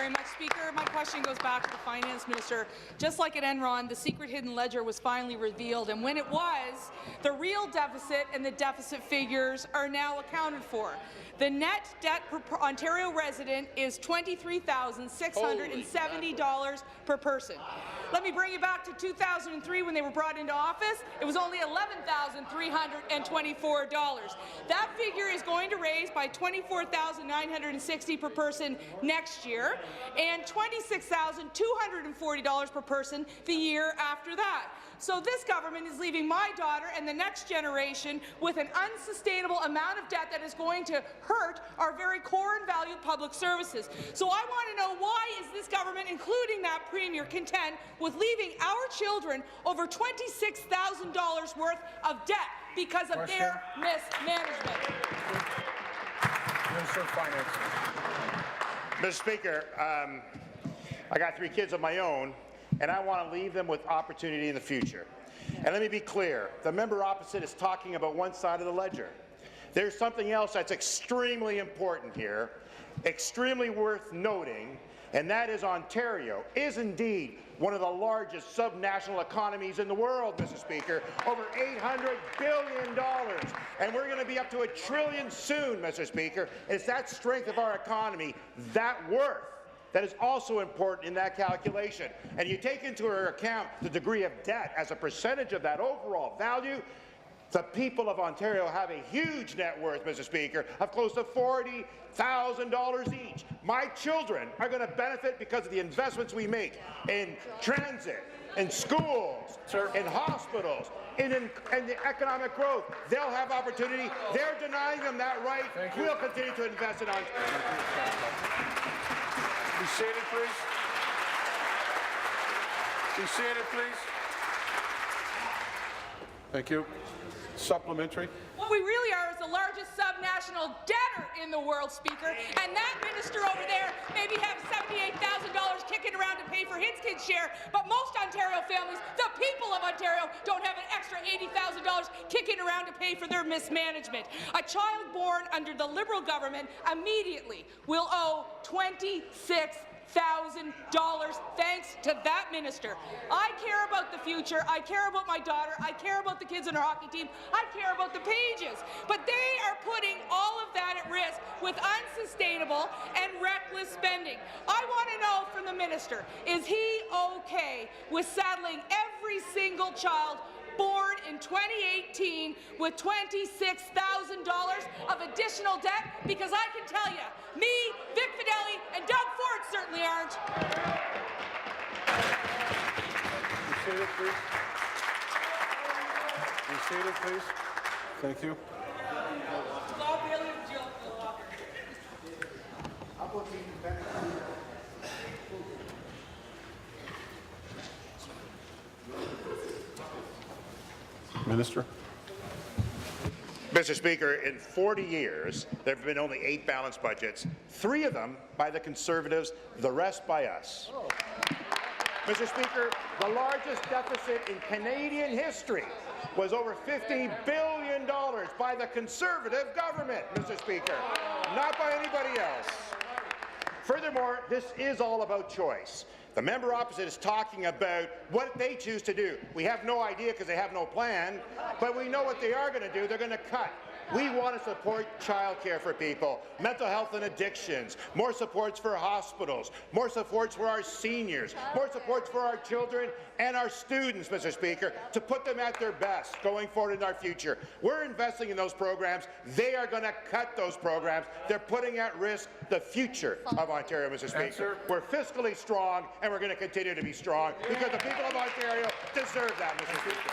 very much, Speaker. My question goes back to the Finance Minister. Just like at Enron, the secret hidden ledger was finally revealed, and when it was, the real deficit and the deficit figures are now accounted for. The net debt per Ontario resident is $23,670 per person. Let me bring you back to 2003 when they were brought into office. It was only $11,324. That figure is going to raise by $24,960 per person next year and $26,240 per person the year after that. So this government is leaving my daughter and the next generation with an unsustainable amount of debt that is going to hurt our very core and valued public services. So I want to know, why is this government, including that Premier, content with leaving our children over $26,000 worth of debt because of their mismanagement? Minister of Finance. Mr. Speaker, I got 3 kids of my own, and I want to leave them with opportunity in the future. And let me be clear, the member opposite is talking about one side of the ledger. There's something else that's extremely important here, extremely worth noting, and that is Ontario is indeed one of the largest subnational economies in the world, Mr. Speaker, over $800 billion, and we're going to be up to $1 trillion soon, Mr. Speaker. It's that strength of our economy, that worth, that is also important in that calculation. And you take into account the degree of debt as a percentage of that overall value. The people of Ontario have a huge net worth, Mr. Speaker, of close to $40,000 each. My children are going to benefit because of the investments we make in transit, in schools, in hospitals, in the economic growth. They'll have opportunity. They're denying them that right. We'll continue to invest in Ontario. Be seated, please. Be seated, please. Thank you. Supplementary. What we really are is the largest subnational debtor in the world, Speaker, and that minister over there maybe have $78,000 kicking around to pay for his kids' share, but most Ontario families, the people of Ontario, don't have an extra $80,000 kicking around to pay for their mismanagement. A child born under the Liberal government immediately will owe $26,000 thanks to that minister. I care about the future. I care about my daughter. I care about the kids on our hockey team. I care about the Pages. But they are putting all of that at risk with unsustainable and reckless spending. I want to know from the minister, is he okay with saddling every single child born in 2018 with $26,000 of additional debt? Because I can tell you, me, Vic Fideli, and Doug Ford certainly aren't. Be seated, please. Be seated, please. Thank you. Minister. Mr. Speaker, in 40 years, there have been only 8 balanced budgets, 3 of them by the Conservatives, the rest by us. Mr. Speaker, the largest deficit in Canadian history was over $50 billion by the Conservative government, Mr. Speaker, not by anybody else. Furthermore, this is all about choice. The member opposite is talking about what they choose to do. We have no idea because they have no plan, but we know what they are going to do. They're going to cut. We want to support childcare for people, mental health and addictions, more supports for hospitals, more supports for our seniors, more supports for our children and our students, Mr. Speaker, to put them at their best going forward in our future. We're investing in those programs. They are going to cut those programs. They're putting at risk the future of Ontario, Mr. Speaker. We're fiscally strong, and we're going to continue to be strong because the people of Ontario deserve that, Mr. Speaker.